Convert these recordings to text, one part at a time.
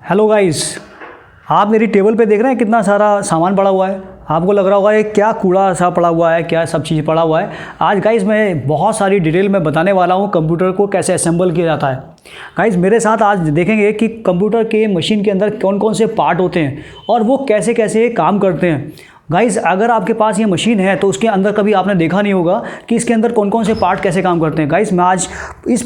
Hello guys, आप मेरी table पे देख रहे हैं कितना सारा सामान पड़ा हुआ है। आपको लग रहा होगा ये क्या कूड़ा सा पड़ा हुआ है, क्या सब चीज़ पड़ा हुआ है। आज गाइस मैं बहुत सारी डिटेल में बताने वाला हूँ कंप्यूटर को कैसे असेंबल किया जाता है। गाइस मेरे साथ आज देखेंगे कि कंप्यूटर के मशीन के अंदर कौन कौन से पार्ट होते हैं और वो कैसे कैसे काम करते हैं। गाइस अगर आपके पास ये मशीन है तो उसके अंदर कभी आपने देखा नहीं होगा कि इसके अंदर कौन कौन से पार्ट कैसे काम करते हैं। गाइस मैं आज इस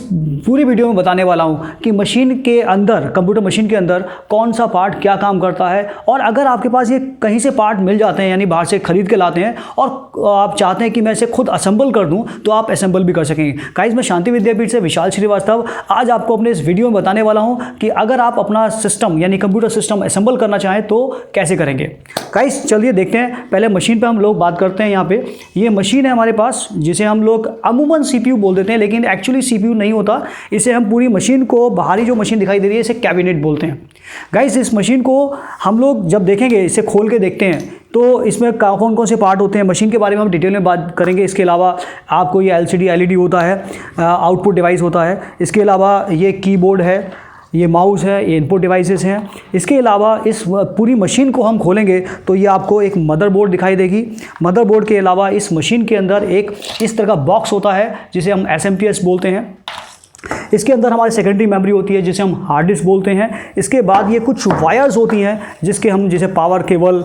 पूरी वीडियो में बताने वाला हूँ कि मशीन के अंदर, कंप्यूटर मशीन के अंदर कौन सा पार्ट क्या काम करता है। और अगर आपके पास ये कहीं से पार्ट मिल जाते हैं, यानी बाहर से खरीद के लाते हैं और आप चाहते हैं कि मैं इसे खुद असेंबल कर दूँ, तो आप असेंबल भी कर सकेंगे। गाइस मैं शांति विद्यापीठ से विशाल श्रीवास्तव आज आपको अपने इस वीडियो में बताने वाला हूँ कि अगर आप अपना सिस्टम यानी कंप्यूटर सिस्टम असेंबल करना चाहें तो कैसे करेंगे। गाइस चलिए देखते हैं। पहले मशीन पे हम लोग बात करते हैं। यहाँ पे ये मशीन है हमारे पास, जिसे हम लोग अमूमन सीपीयू बोल देते हैं, लेकिन एक्चुअली सीपीयू नहीं होता। इसे हम पूरी मशीन को, बाहरी जो मशीन दिखाई दे रही है, इसे कैबिनेट बोलते हैं। गाइस इस मशीन को हम लोग जब देखेंगे, इसे खोल के देखते हैं तो इसमें कौन कौन से पार्ट होते हैं, मशीन के बारे में हम डिटेल में बात करेंगे। इसके अलावा आपको ये LCD LED होता है, आउटपुट डिवाइस होता है। इसके अलावा ये कीबोर्ड है, ये माउस है, ये इनपुट डिवाइसेस हैं। इसके अलावा इस पूरी मशीन को हम खोलेंगे तो ये आपको एक मदरबोर्ड दिखाई देगी। मदरबोर्ड के अलावा इस मशीन के अंदर एक इस तरह का बॉक्स होता है जिसे हम SMPS बोलते हैं। इसके अंदर हमारी सेकेंडरी मेमोरी होती है जिसे हम हार्ड डिस्क बोलते हैं। इसके बाद ये कुछ वायर्स होती हैं जिसे पावर केबल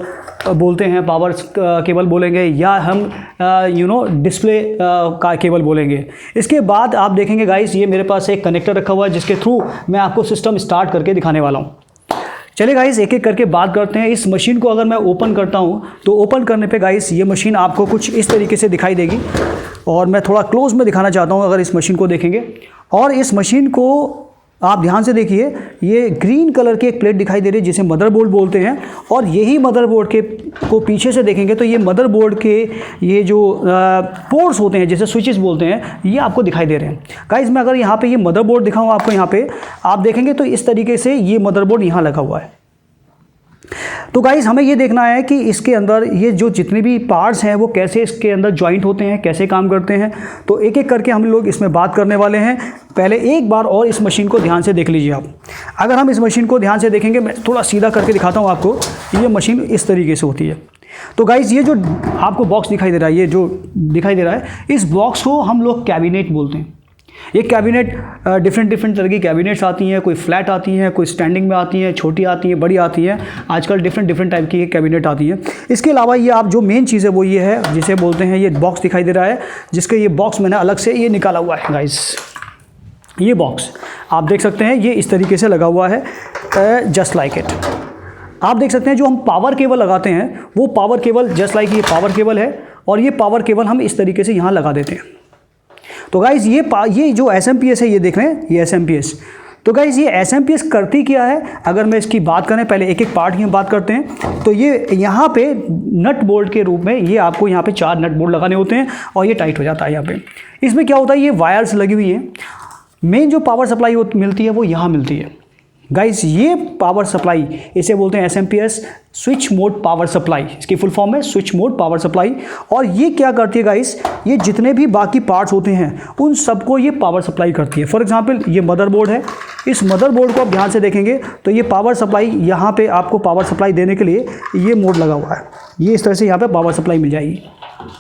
बोलते हैं, पावर केबल बोलेंगे, या हम डिस्प्ले का केबल बोलेंगे। इसके बाद आप देखेंगे गाइस, ये मेरे पास एक कनेक्टर रखा हुआ है जिसके थ्रू मैं आपको सिस्टम स्टार्ट करके दिखाने वाला हूँ। चलिए गाइस एक एक करके बात करते हैं। इस मशीन को अगर मैं ओपन करता हूँ तो ओपन करने पे गाइस ये मशीन आपको कुछ इस तरीके से दिखाई देगी, और मैं थोड़ा क्लोज में दिखाना चाहता हूँ अगर इस मशीन को देखेंगे। और इस मशीन को आप ध्यान से देखिए, ये ग्रीन कलर की एक प्लेट दिखाई दे रही है जिसे मदरबोर्ड बोलते हैं। और यही मदरबोर्ड को पीछे से देखेंगे तो ये मदरबोर्ड के ये जो पोर्ट्स होते हैं, जैसे स्विचेस बोलते हैं, ये आपको दिखाई दे रहे हैं। गाइस मैं अगर यहाँ पे ये मदरबोर्ड दिखाऊँ आपको, यहाँ पे आप देखेंगे तो इस तरीके से ये मदरबोर्ड यहाँ लगा हुआ है। तो गाइस हमें ये देखना है कि इसके अंदर ये जो जितने भी पार्ट्स हैं वो कैसे इसके अंदर ज्वाइंट होते हैं, कैसे काम करते हैं। तो एक एक करके हम लोग इसमें बात करने वाले हैं। पहले एक बार और इस मशीन को ध्यान से देख लीजिए आप। अगर हम इस मशीन को ध्यान से देखेंगे, मैं थोड़ा सीधा करके दिखाता हूँ आपको, ये मशीन इस तरीके से होती है। तो गाइस ये जो आपको बॉक्स दिखाई दे रहा है, ये जो दिखाई दे रहा है, इस बॉक्स को हम लोग कैबिनेट बोलते हैं। ये कैबिनेट डिफरेंट तरह की कैबिनेट्स आती हैं, कोई फ्लैट आती हैं, कोई स्टैंडिंग में आती हैं, छोटी आती हैं, बड़ी आती हैं। आजकल डिफरेंट टाइप की कैबिनेट आती हैं। इसके अलावा ये आप जो मेन चीज़ है वो ये है जिसे बोलते हैं, ये बॉक्स दिखाई दे रहा है, जिसके ये बॉक्स मैंने अलग से ये निकाला हुआ है। गाइस ये बॉक्स आप देख सकते हैं, ये इस तरीके से लगा हुआ है, जस्ट लाइक इट। आप देख सकते हैं जो हम पावर केबल लगाते हैं वो पावर केबल जस्ट लाइक ये पावर केबल है, और ये पावर केबल हम इस तरीके से यहाँ लगा देते हैं। तो गाइस ये जो SMPS है, ये देख रहे हैं, ये SMPS। तो गाइस ये SMPS करती क्या है, अगर मैं इसकी बात करें, पहले एक एक पार्ट की बात करते हैं। तो ये यहाँ पे नट बोल्ट के रूप में ये आपको यहाँ पे 4 नट बोल्ट लगाने होते हैं और ये टाइट हो जाता है यहाँ पे। इसमें क्या होता है, ये वायर्स लगी हुई हैं। मेन जो पावर सप्लाई मिलती है वो यहाँ मिलती है। गाइस ये पावर सप्लाई, इसे बोलते हैं SMPS, switch mode power supply. इसकी फुल फॉर्म है स्विच मोड पावर सप्लाई। और ये क्या करती है गाइस, ये जितने भी बाकी पार्ट्स होते हैं उन सबको ये पावर सप्लाई करती है। फॉर एग्जांपल ये मदरबोर्ड है, इस मदरबोर्ड को आप ध्यान से देखेंगे तो ये पावर सप्लाई, यहाँ पे आपको पावर सप्लाई देने के लिए ये मोड लगा हुआ है। ये इस तरह से यहाँ पे पावर सप्लाई मिल जाएगी।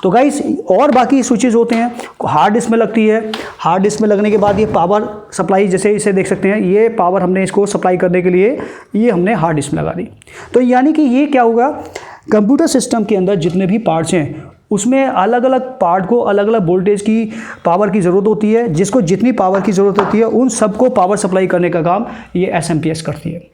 तो गाइस और बाकी स्विचेस होते हैं, हार्ड डिस्क में लगती है। हार्ड डिस्क में लगने के बाद ये पावर सप्लाई, जैसे इसे देख सकते हैं, ये पावर हमने इसको सप्लाई करने के लिए ये हमने हार्ड डिस्क में लगा दी। तो यानी कि ये क्या होगा, कंप्यूटर सिस्टम के अंदर जितने भी पार्ट्स हैं उसमें अलग अलग पार्ट को अलग अलग वोल्टेज की, पावर की ज़रूरत होती है। जिसको जितनी पावर की ज़रूरत होती है उन सबको पावर सप्लाई करने का काम ये SMPS करती है।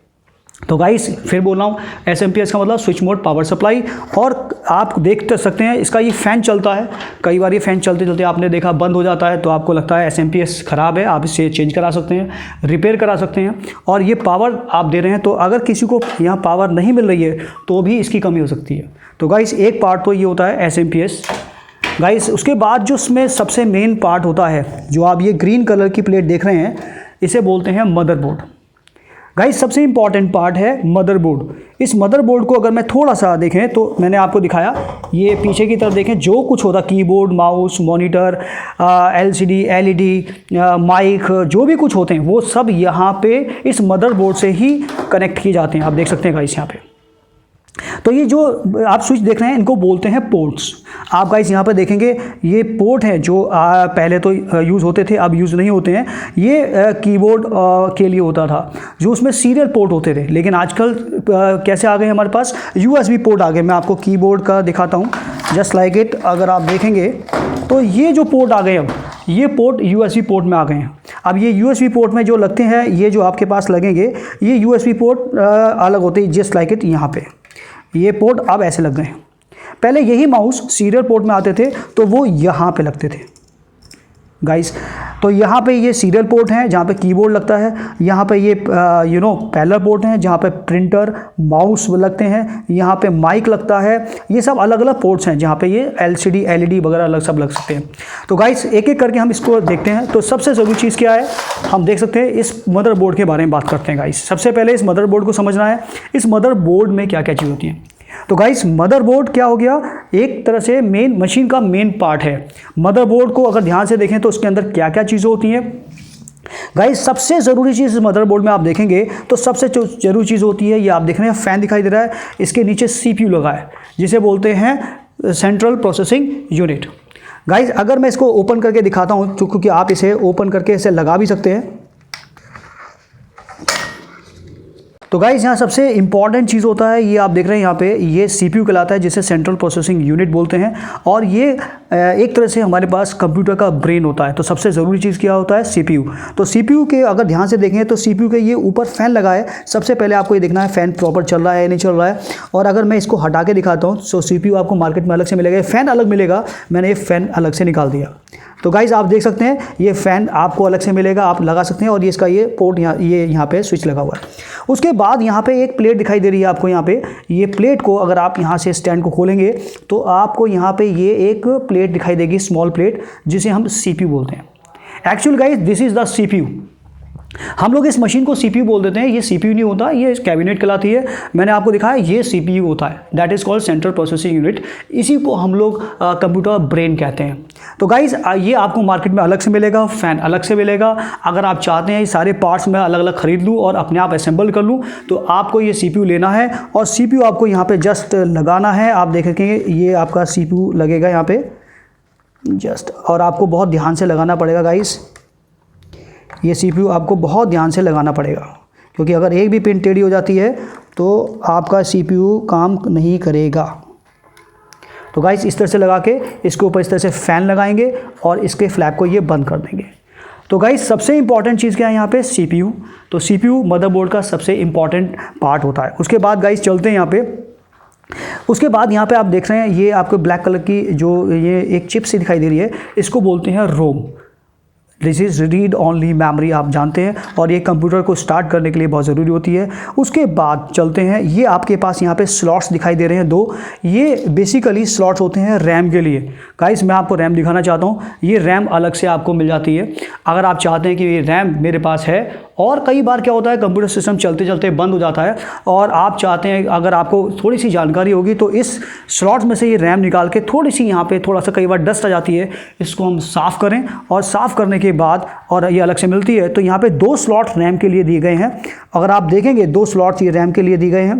तो गाइस फिर बोल रहा हूँ, SMPS का मतलब स्विच मोड पावर सप्लाई। और आप देख सकते हैं इसका ये फ़ैन चलता है। कई बार ये फ़ैन चलते चलते आपने देखा बंद हो जाता है, तो आपको लगता है SMPS ख़राब है, आप इसे चेंज करा सकते हैं, रिपेयर करा सकते हैं। और ये पावर आप दे रहे हैं, तो अगर किसी को यहाँ पावर नहीं मिल रही है तो भी इसकी कमी हो सकती है। तो गाइस एक पार्ट तो ये होता है SMPS। गाइस उसके बाद जो इसमें सबसे मेन पार्ट होता है, जो आप ये ग्रीन कलर की प्लेट देख रहे हैं, इसे बोलते हैं मदरबोर्ड। गाइस सबसे इंपॉर्टेंट पार्ट है मदरबोर्ड। इस मदरबोर्ड को अगर मैं थोड़ा सा देखें तो मैंने आपको दिखाया, ये पीछे की तरफ देखें जो कुछ होता keyboard, mouse, monitor, LCD, LED, mic, जो भी कुछ होते हैं वो सब यहाँ पे इस मदरबोर्ड से ही कनेक्ट किए जाते हैं। आप देख सकते हैं गाइस यहाँ पे। तो ये जो आप स्विच देख रहे हैं इनको बोलते हैं पोर्ट्स। आप गाइस यहाँ पर देखेंगे ये पोर्ट हैं जो पहले तो यूज़ होते थे, अब यूज़ नहीं होते हैं। ये कीबोर्ड के लिए होता था जो उसमें सीरियल पोर्ट होते थे, लेकिन आजकल कैसे आ गए हमारे पास यूएसबी पोर्ट आ गए। मैं आपको कीबोर्ड का दिखाता हूँ, जस्ट लाइक इट। अगर आप देखेंगे तो ये जो पोर्ट आ गए, अब ये पोर्ट यूएसबी पोर्ट में आ गए हैं। अब ये यूएसबी पोर्ट में जो लगते हैं, ये जो आपके पास लगेंगे, ये यूएसबी पोर्ट अलग होते हैं, जस्ट लाइक इट। यहाँ पे ये पोर्ट अब ऐसे लग गए हैं। पहले यही माउस सीरियल पोर्ट में आते थे तो वो यहाँ पे लगते थे गाइस। तो यहाँ पे ये सीरियल पोर्ट हैं जहाँ पे कीबोर्ड लगता है, यहाँ पे ये पैरेलल पोर्ट हैं जहाँ पे प्रिंटर, माउस लगते हैं, यहाँ पे माइक लगता है। ये सब अलग अलग पोर्ट्स हैं जहाँ पे ये एलसीडी, एलईडी वगैरह अलग सब लग सकते हैं। तो गाइस एक एक करके हम इसको देखते हैं। तो सबसे ज़रूरी चीज़ क्या है, हम देख सकते हैं इस मदरबोर्ड के बारे में बात करते हैं गाइस। सबसे पहले इस मदरबोर्ड को समझना है, इस मदरबोर्ड में क्या क्या चीज़ होती है। तो गाइस मदरबोर्ड क्या हो गया, एक तरह से मेन मशीन का मेन पार्ट है। मदरबोर्ड को अगर ध्यान से देखें तो उसके अंदर क्या क्या चीज़ें होती हैं गाइस। सबसे ज़रूरी चीज़ मदरबोर्ड में आप देखेंगे तो सबसे ज़रूरी चीज़ होती है, ये आप देख रहे हैं फैन दिखाई दे रहा है, इसके नीचे सीपीयू लगा है जिसे बोलते हैं सेंट्रल प्रोसेसिंग यूनिट। गाइस अगर मैं इसको ओपन करके दिखाता हूँ, क्योंकि आप इसे ओपन करके इसे लगा भी सकते हैं। तो गाइस यहाँ सबसे इंपॉर्टेंट चीज़ होता है, ये आप देख रहे हैं यहाँ पे, ये सीपीयू कहलाता है जिसे सेंट्रल प्रोसेसिंग यूनिट बोलते हैं। और ये एक तरह से हमारे पास कंप्यूटर का ब्रेन होता है। तो सबसे ज़रूरी चीज़ क्या होता है, सीपीयू। तो सीपीयू के अगर ध्यान से देखें तो सीपीयू के ये ऊपर फ़ैन लगा है। सबसे पहले आपको ये देखना है फ़ैन प्रॉपर चल रहा है या नहीं चल रहा है। और अगर मैं इसको हटा के दिखाता हूँ तो सीपीयू आपको मार्केट में अलग से मिलेगा, फ़ैन अलग मिलेगा। मैंने ये फ़ैन अलग से निकाल दिया। तो गाइज़ आप देख सकते हैं ये फ़ैन आपको अलग से मिलेगा, आप लगा सकते हैं। और ये इसका ये पोर्ट यहाँ पे स्विच लगा हुआ है। उसके बाद यहाँ पे एक प्लेट दिखाई दे रही है आपको यहाँ पे। ये प्लेट को अगर आप यहाँ से स्टैंड को खोलेंगे तो आपको यहाँ पे ये एक प्लेट दिखाई देगी, स्मॉल प्लेट, जिसे हम सीपीयू बोलते हैं। Actual guys this is the CPU. हम लोग इस मशीन को सीपीयू बोल देते हैं, ये सीपीयू नहीं होता, ये कैबिनेट कहलाती है। मैंने आपको दिखाया ये सीपीयू होता है, that is called central processing unit. इसी को हम लोग कंप्यूटर ब्रेन कहते हैं। तो गाइज़ ये आपको मार्केट में अलग से मिलेगा, फ़ैन अलग से मिलेगा। अगर आप चाहते हैं ये सारे पार्ट्स मैं अलग अलग ख़रीद लूँ और अपने आप असेंबल कर लूँ तो आपको ये सीपीयू लेना है और सीपीयू आपको यहाँ पे जस्ट लगाना है। आप देखेंगे ये आपका सीपीयू लगेगा यहाँ पे जस्ट, और आपको बहुत ध्यान से लगाना पड़ेगा गाइज़। ये सीपीयू आपको बहुत ध्यान से लगाना पड़ेगा, क्योंकि अगर एक भी पिन टेढ़ी हो जाती है तो आपका सीपीयू काम नहीं करेगा। तो गाइस इस तरह से लगा के इसके ऊपर इस तरह से फ़ैन लगाएंगे और इसके फ्लैप को ये बंद कर देंगे। तो गाइस सबसे इंपॉर्टेंट चीज़ क्या है यहाँ पे, सीपीयू। तो सीपीयू मदरबोर्ड का सबसे इंपॉर्टेंट पार्ट होता है। उसके बाद गाइस चलते हैं यहाँ पे। उसके बाद यहाँ पे आप देख रहे हैं ये आपको ब्लैक कलर की जो ये एक चिप सी दिखाई दे रही है, इसको बोलते हैं ROM. This is read only memory, आप जानते हैं, और ये कंप्यूटर को स्टार्ट करने के लिए बहुत ज़रूरी होती है। उसके बाद चलते हैं, ये आपके पास यहाँ पे स्लॉट्स दिखाई दे रहे हैं दो। ये बेसिकली स्लॉट्स होते हैं रैम के लिए। गाइस मैं आपको रैम दिखाना चाहता हूँ, ये रैम अलग से आपको मिल जाती है अगर आप चाहते हैं कि ये रैम मेरे पास है। और कई बार क्या होता है कंप्यूटर सिस्टम चलते चलते बंद हो जाता है और आप चाहते हैं अगर आपको थोड़ी सी जानकारी होगी तो इस स्लॉट में से ये रैम निकाल के थोड़ी सी यहाँ पे थोड़ा सा कई बार डस्ट आ जाती है, इसको हम साफ़ करें और साफ़ करने के बाद और ये अलग से मिलती है। तो यहाँ पे दो स्लॉट रैम के लिए दिए गए हैं। अगर आप देखेंगे दो स्लॉट्स ये रैम के लिए दिए गए हैं।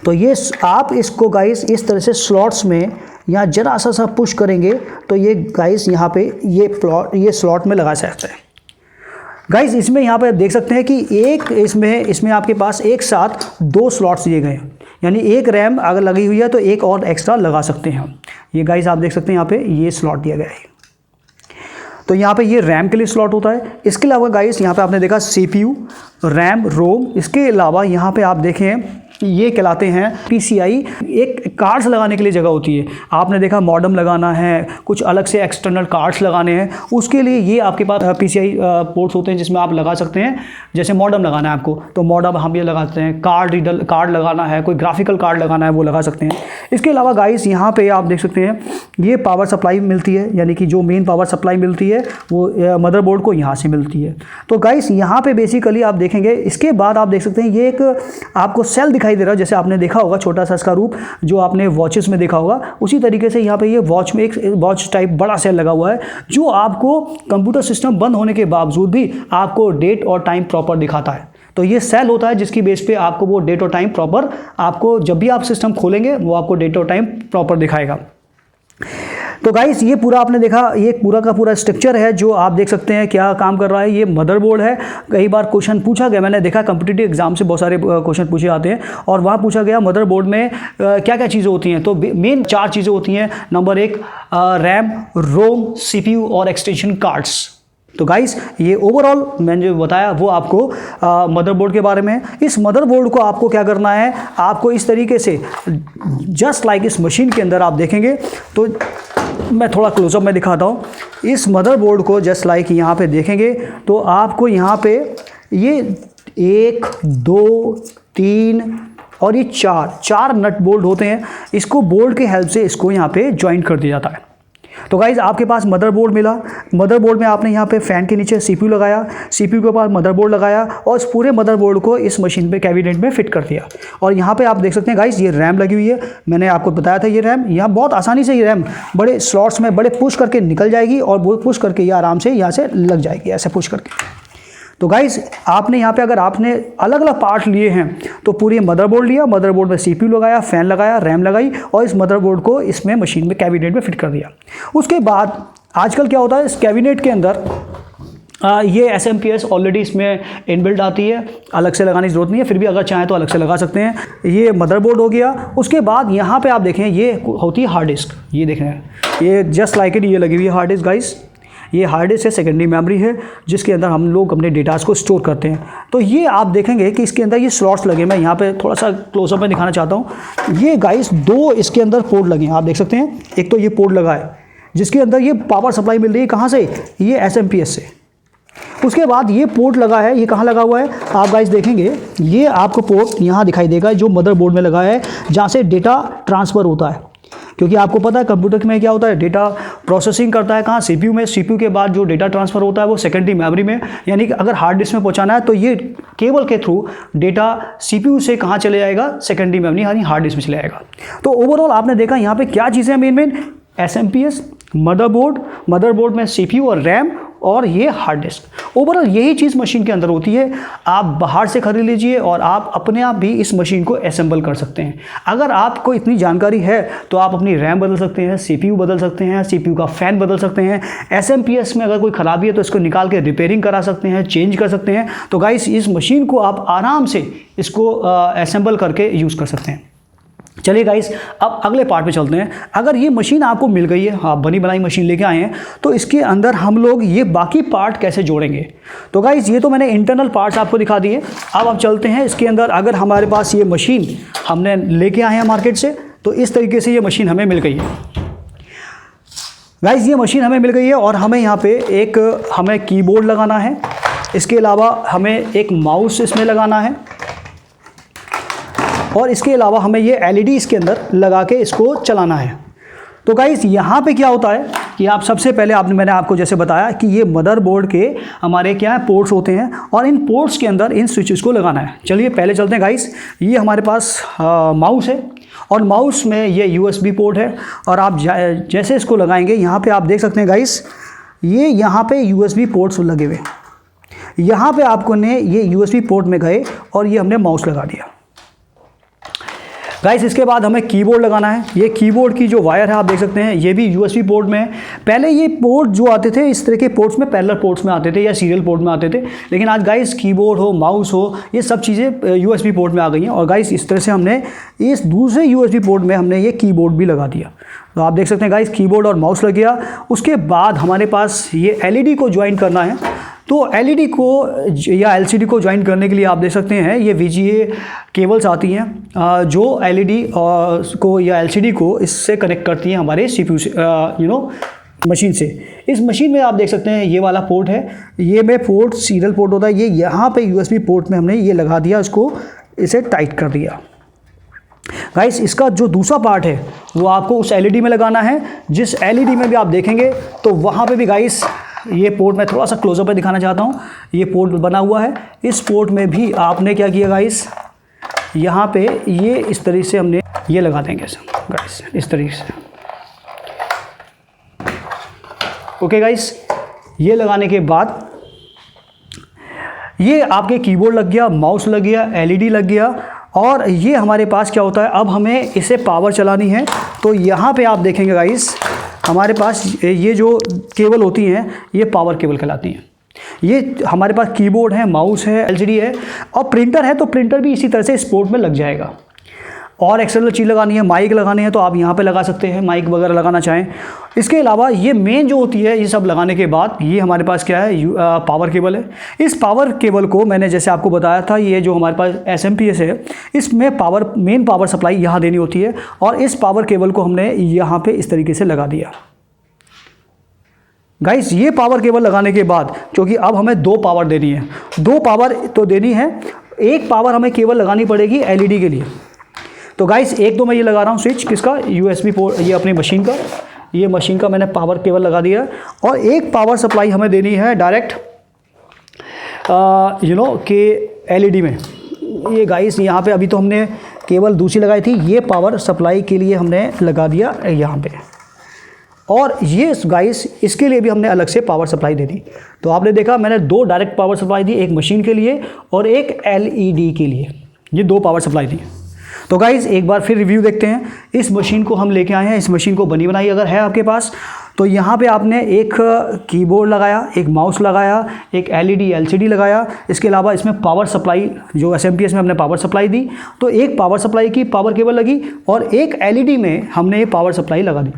तो ये आप इसको गाइस इस तरह से स्लॉट्स में यहाँ जरा सा पुश करेंगे तो ये गाइस यहाँ पे ये स्लॉट में लगा सकते हैं। गाइस इसमें यहाँ पे आप देख सकते हैं कि एक इसमें आपके पास एक साथ दो स्लॉट्स दिए गए हैं, यानी एक रैम अगर लगी हुई है तो एक और एक्स्ट्रा लगा सकते हैं हम। ये गाइस आप देख सकते हैं यहाँ पे ये स्लॉट दिया गया है। तो यहाँ पे ये रैम के लिए स्लॉट होता है। इसके अलावा गाइस यहाँ पे आपने देखा सीपीयू, रैम, रोम। इसके अलावा यहाँ पे आप देखें ये कहलाते हैं PCI। एक कार्ड्स लगाने के लिए जगह होती है, आपने देखा मॉडेम लगाना है, कुछ अलग से एक्सटर्नल कार्ड्स लगाने हैं, उसके लिए ये आपके पास PCI पोर्ट्स होते हैं जिसमें आप लगा सकते हैं। जैसे मॉडेम लगाना है आपको तो मॉडेम हम ये लगाते हैं, कार्ड लगाना है, कोई ग्राफिकल कार्ड लगाना है वो लगा सकते हैं। इसके अलावा गाइस यहाँ पे आप देख सकते हैं ये पावर सप्लाई मिलती है, यानी कि जो मेन पावर सप्लाई मिलती है वो मदरबोर्ड को यहाँ से मिलती है। तो गाइस यहाँ पे बेसिकली आप देखेंगे, इसके बाद आप देख सकते हैं ये एक आपको सेल दिखाई दे रहा है, जैसे आपने देखा होगा छोटा सा इसका रूप जो आपने वॉचेस में देखा होगा, उसी तरीके से यहाँ पे ये वॉच में एक वॉच टाइप बड़ा सेल लगा हुआ है जो आपको कंप्यूटर सिस्टम बंद होने के बावजूद भी आपको डेट और टाइम प्रॉपर दिखाता है। तो ये सेल होता है जिसकी बेस पे आपको वो डेट और टाइम प्रॉपर, आपको जब भी आप सिस्टम खोलेंगे वो आपको डेट और टाइम प्रॉपर दिखाएगा। तो गाइस ये पूरा आपने देखा, ये पूरा का पूरा स्ट्रक्चर है जो आप देख सकते हैं क्या काम कर रहा है। ये मदरबोर्ड है। कई बार क्वेश्चन पूछा गया, मैंने देखा कॉम्पिटिटिव एग्जाम से बहुत सारे क्वेश्चन पूछे जाते हैं और वहाँ पूछा गया मदरबोर्ड में क्या क्या चीज़ें होती हैं। तो मेन 4 चीज़ें होती हैं। नंबर 1 रैम, रोम, CPU और एक्सटेंशन कार्ड्स। तो गाइस ये ओवरऑल मैंने जो बताया वो आपको मदरबोर्ड के बारे में है। इस मदरबोर्ड को आपको क्या करना है, आपको इस तरीके से जस्ट लाइक इस मशीन के अंदर आप देखेंगे तो मैं थोड़ा क्लोजअप में दिखाता हूँ। इस मदरबोर्ड को जस्ट लाइक यहाँ पे देखेंगे तो आपको यहाँ पे ये 1 2 3 और ये 4 नट बोल्ट होते हैं। इसको बोल्ट के हेल्प से इसको यहाँ पे ज्वाइन कर दिया जाता है। तो गाइज आपके पास मदरबोर्ड मिला, मदरबोर्ड में आपने यहाँ पे फैन के नीचे CPU लगाया, CPU के पास मदरबोर्ड लगाया और इस पूरे मदरबोर्ड को इस मशीन पे कैबिनेट में फिट कर दिया। और यहाँ पे आप देख सकते हैं गाइज ये रैम लगी हुई है। मैंने आपको बताया था ये रैम, यहाँ बहुत आसानी से ये रैम बड़े स्लॉट्स में बड़े पुश करके निकल जाएगी और वो पुश करके ये आराम से यहाँ से लग जाएगी, ऐसे पुश करके। तो गाइस आपने यहाँ पे अगर आपने अलग अलग पार्ट लिए हैं तो पूरी मदरबोर्ड लिया, मदरबोर्ड में CPU लगाया, फैन लगाया, रैम लगाई और इस मदरबोर्ड को इसमें मशीन में कैबिनेट में फिट कर दिया। उसके बाद आजकल क्या होता है इस कैबिनेट के अंदर ये SMPS ऑलरेडी इसमें इनबिल्ट आती है, अलग से लगाने की ज़रूरत नहीं है, फिर भी अगर चाहें तो अलग से लगा सकते हैं। ये मदरबोर्ड हो गया। उसके बाद यहाँ पे आप देखें ये होती है हार्ड डिस्क, ये देख रहे हैं, ये जस्ट लाइक इट ये लगी हुई है हार्ड डिस्क गाइस। ये हार्ड डिस्क है, सेकेंडरी मेमोरी है जिसके अंदर हम लोग अपने डेटास को स्टोर करते हैं। तो ये आप देखेंगे कि इसके अंदर ये स्लॉट्स लगे, मैं यहाँ पे थोड़ा सा क्लोजअप में दिखाना चाहता हूँ। ये गाइस 2 इसके अंदर पोर्ट लगे हैं, आप देख सकते हैं। एक तो ये पोर्ट लगा है जिसके अंदर ये पावर सप्लाई मिल रही है, कहाँ से, ये SMPS से। उसके बाद ये पोर्ट लगा है, ये कहाँ लगा हुआ है आप गाइस देखेंगे, ये आपको पोर्ट यहाँ दिखाई देगा जो मदरबोर्ड में लगा है जहाँ से डेटा ट्रांसफ़र होता है। क्योंकि आपको पता है कंप्यूटर में क्या होता है, डेटा प्रोसेसिंग करता है कहाँ, CPU में। CPU के बाद जो डेटा ट्रांसफ़र होता है वो सेकेंडरी मेमोरी में, यानी कि अगर हार्ड डिस्क में पहुंचाना है तो ये केबल के थ्रू डेटा CPU से कहाँ चले जाएगा, सेकेंडरी मेमोरी यानी हार्ड डिस्क में चले जाएगा। तो ओवरऑल आपने देखा यहाँ पे क्या चीज़ें हैं मेन SMPS, मदरबोर्ड में CPU और रैम और ये हार्ड डिस्क। ओवरऑल यही चीज़ मशीन के अंदर होती है। आप बाहर से खरीद लीजिए और आप अपने आप भी इस मशीन को असेंबल कर सकते हैं। अगर आपको इतनी जानकारी है तो आप अपनी रैम बदल सकते हैं, CPU बदल सकते हैं, CPU का फ़ैन बदल सकते हैं। SMPS में अगर कोई ख़राबी है तो इसको निकाल के रिपेयरिंग करा सकते हैं, चेंज कर सकते हैं। तो गाइस इस मशीन को आप आराम से इसको असेंबल करके यूज़ कर सकते हैं। चलिए गाइस अब अगले पार्ट पे चलते हैं। अगर ये मशीन आपको मिल गई है, आप बनी बनाई मशीन लेके आए हैं, तो इसके अंदर हम लोग ये बाकी पार्ट कैसे जोड़ेंगे। तो गाइस ये तो मैंने इंटरनल पार्ट्स आपको दिखा दिए। अब आप चलते हैं इसके अंदर। अगर हमारे पास ये मशीन हमने लेके आए हैं मार्केट से, तो इस तरीके से ये मशीन हमें मिल गई है। गाइस ये मशीन हमें मिल गई है और हमें यहाँ पे एक हमें कीबोर्ड लगाना है। इसके अलावा हमें एक माउस इसमें लगाना है और इसके अलावा हमें ये LED इसके अंदर लगा के इसको चलाना है। तो गाइस यहाँ पे क्या होता है कि आप सबसे पहले मैंने आपको जैसे बताया कि ये मदरबोर्ड के हमारे क्या है पोर्ट्स होते हैं और इन पोर्ट्स के अंदर इन स्विचेस को लगाना है। चलिए पहले चलते हैं गाइस। ये हमारे पास माउस है और माउस में ये USB पोर्ट है और आप जैसे इसको लगाएंगे यहाँ पे आप देख सकते हैं गाइस, ये यहाँ पे USB पोर्ट्स लगे हुए। यहाँ पे आपको ने ये USB पोर्ट में गए और ये हमने माउस लगा दिया। गाइस इसके बाद हमें कीबोर्ड लगाना है। ये कीबोर्ड की जो वायर है आप देख सकते हैं, ये भी USB पोर्ट में है। पहले ये पोर्ट जो आते थे इस तरह के पोर्ट्स में पैरेलल पोर्ट्स में आते थे या सीरियल पोर्ट में आते थे, लेकिन आज गाइस कीबोर्ड हो, माउस हो, ये सब चीज़ें USB पोर्ट में आ गई हैं। और गाइस इस तरह से हमने इस दूसरे USB पोर्ट में हमने ये कीबोर्ड भी लगा दिया। तो आप देख सकते हैं गाइस कीबोर्ड और माउस लग गया। उसके बाद हमारे पास ये LED को ज्वाइन करना है। तो एलईडी को या एलसीडी को ज्वाइन करने के लिए आप देख सकते हैं ये VGA केबल्स आती हैं जो एलईडी को या एलसीडी को इससे कनेक्ट करती हैं हमारे CPU से मशीन से। इस मशीन में आप देख सकते हैं ये वाला पोर्ट है, ये में पोर्ट सीरियल पोर्ट होता है, ये यहाँ पे USB पोर्ट में हमने ये लगा दिया, इसको इसे टाइट कर दिया। गाइस इसका जो दूसरा पार्ट है वो आपको उस एलईडी में लगाना है, जिस एलईडी में भी आप देखेंगे तो वहाँ पे भी गाइस ये पोर्ट मैं थोड़ा सा क्लोजअप पे दिखाना चाहता हूँ, ये पोर्ट बना हुआ है। इस पोर्ट में भी आपने क्या किया गाइस, यहाँ पे ये इस तरीके से हमने ये लगा देंगे गाइस, इस तरीके से। ओके गाइस, ये लगाने के बाद ये आपके कीबोर्ड लग गया, माउस लग गया, एलईडी लग गया। और ये हमारे पास क्या होता है, अब हमें इसे पावर चलानी है तो यहाँ पे आप देखेंगे गाइस हमारे पास ये जो केबल होती हैं ये पावर केबल कहलाती हैं। ये हमारे पास कीबोर्ड है, माउस है, एलसीडी है और प्रिंटर है, तो प्रिंटर भी इसी तरह से स्पोर्ट में लग जाएगा। और एक्सटर्नल चीज़ लगानी है, माइक लगानी है तो आप यहाँ पे लगा सकते हैं, माइक वगैरह लगाना चाहें। इसके अलावा ये मेन जो होती है, ये सब लगाने के बाद ये हमारे पास क्या है, पावर केबल है। इस पावर केबल को मैंने जैसे आपको बताया था, ये जो हमारे पास SMPS है, इसमें मेन पावर सप्लाई यहाँ देनी होती है और इस पावर केबल को हमने यहाँ पर इस तरीके से लगा दिया। गाइस ये पावर केबल लगाने के बाद, क्योंकि अब हमें 2 पावर देनी है, 2 पावर तो देनी है, एक पावर हमें केवल लगानी पड़ेगी एलईडी के लिए। तो गाइस एक तो मैं ये लगा रहा हूँ स्विच किसका, USB पोर्ट, ये अपनी मशीन का, ये मशीन का मैंने पावर केबल लगा दिया। और एक पावर सप्लाई हमें देनी है डायरेक्ट कि एलईडी में। ये गाइस यहाँ पे अभी तो हमने केबल दूसरी लगाई थी, ये पावर सप्लाई के लिए हमने लगा दिया यहाँ पे। और ये गाइस इसके लिए भी हमने अलग से पावर सप्लाई दे दी। तो आपने देखा मैंने 2 डायरेक्ट पावर सप्लाई दी, एक मशीन के लिए और एक एलईडी के लिए, ये 2 पावर सप्लाई दी। तो गाइस एक बार फिर रिव्यू देखते हैं। इस मशीन को हम लेके आए हैं, इस मशीन को बनी बनाई अगर है आपके पास तो यहाँ पे आपने एक कीबोर्ड लगाया, एक माउस लगाया, एक एलईडी एलसीडी लगाया। इसके अलावा इसमें पावर सप्लाई जो SMPS में हमने पावर सप्लाई दी, तो एक पावर सप्लाई की पावर केबल लगी और एक एलईडी में हमने ये पावर सप्लाई लगा दी।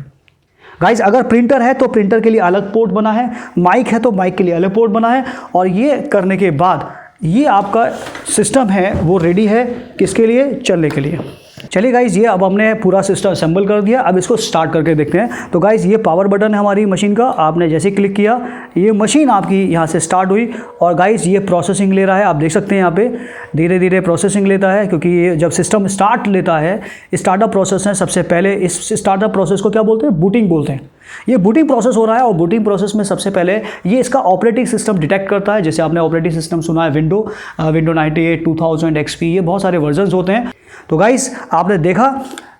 गाइस अगर प्रिंटर है तो प्रिंटर के लिए अलग पोर्ट बना है, माइक है तो माइक के लिए अलग पोर्ट बना है। और ये करने के बाद ये आपका सिस्टम है वो रेडी है किसके लिए, चलने के लिए। चलिए गाइस ये अब हमने पूरा सिस्टम असेंबल कर दिया, अब इसको स्टार्ट करके देखते हैं। तो गाइस ये पावर बटन है हमारी मशीन का, आपने जैसे क्लिक किया ये मशीन आपकी यहाँ से स्टार्ट हुई। और गाइस ये प्रोसेसिंग ले रहा है, आप देख सकते हैं यहाँ पे धीरे धीरे प्रोसेसिंग लेता है, क्योंकि ये जब सिस्टम स्टार्ट लेता है, स्टार्टअप प्रोसेस है सबसे पहले। इस स्टार्टअप प्रोसेस को क्या बोलते हैं, बूटिंग बोलते हैं। ये बूटिंग प्रोसेस हो रहा है और बूटिंग प्रोसेस में सबसे पहले ये इसका ऑपरेटिंग सिस्टम डिटेक्ट करता है। जैसे आपने ऑपरेटिंग सिस्टम सुना है विंडो 98, 2000 XP, ये बहुत सारे वर्जन्स होते हैं। तो गाइस आपने देखा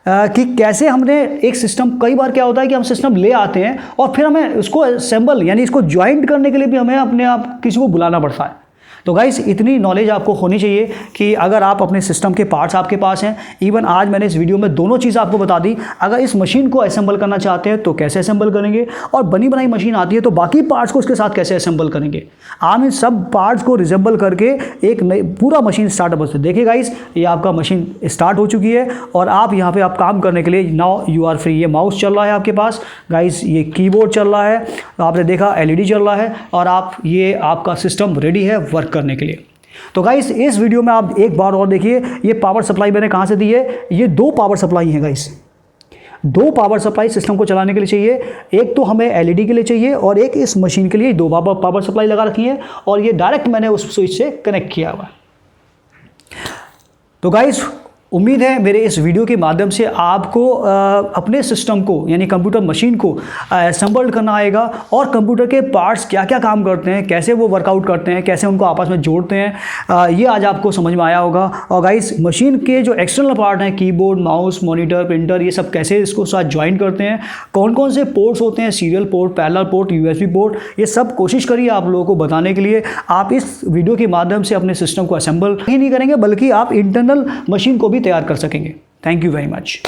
कि कैसे हमने एक सिस्टम, कई बार क्या होता है कि हम सिस्टम ले आते हैं और फिर हमें उसको असेंबल यानी इसको ज्वाइंट करने के लिए भी हमें अपने आप किसी को बुलाना पड़ता है। तो गाइस इतनी नॉलेज आपको होनी चाहिए कि अगर आप अपने सिस्टम के पार्ट्स आपके पास हैं, इवन आज मैंने इस वीडियो में दोनों चीज़ आपको बता दी। अगर इस मशीन को असेंबल करना चाहते हैं तो कैसे असेंबल करेंगे, और बनी बनाई मशीन आती है तो बाकी पार्ट्स को उसके साथ कैसे असेंबल करेंगे। आप इन सब पार्ट्स को रिसेंबल करके एक पूरा मशीन स्टार्ट हो सकते। देखिए गाइस ये आपका मशीन स्टार्ट हो चुकी है और आप यहाँ पर आप काम करने के लिए नाउ यू आर फ्री। ये माउस चल रहा है आपके पास गाइस, ये कीबोर्ड चल रहा है, आपने देखा एलईडी चल रहा है और ये आपका सिस्टम रेडी है वर्क करने के लिए। तो गाइस इस वीडियो में आप एक बार और देखिए, ये पावर सप्लाई मैंने कहाँ से दी है, ये 2 पावर सप्लाई हैं गाइस। 2 पावर सप्लाई सिस्टम को चलाने के लिए चाहिए, एक तो हमें एलईडी के लिए चाहिए और एक इस मशीन के लिए 2 पावर सप्लाई लगा रखी है और ये डायरेक्ट मैंने उस स्विच से कनेक्ट किया हुआ। तो गाइस उम्मीद है मेरे इस वीडियो के माध्यम से आपको अपने सिस्टम को यानी कंप्यूटर मशीन को असेंबल करना आएगा और कंप्यूटर के पार्ट्स क्या क्या काम करते हैं, कैसे वो वर्कआउट करते हैं, कैसे उनको आपस में जोड़ते हैं, ये आज आपको समझ में आया होगा। और गाइस मशीन के जो एक्सटर्नल पार्ट हैं, कीबोर्ड, माउस, मॉनिटर, प्रिंटर, ये सब कैसे इसको साथ ज्वाइन करते हैं, कौन कौन से पोर्ट्स होते हैं, serial port, parallel port, USB port, ये सब कोशिश करिए आप लोगों को बताने के लिए। आप इस वीडियो के माध्यम से अपने सिस्टम को असेंबल ही नहीं करेंगे बल्कि आप इंटरनल मशीन को भी तैयार कर सकेंगे। Thank you very much.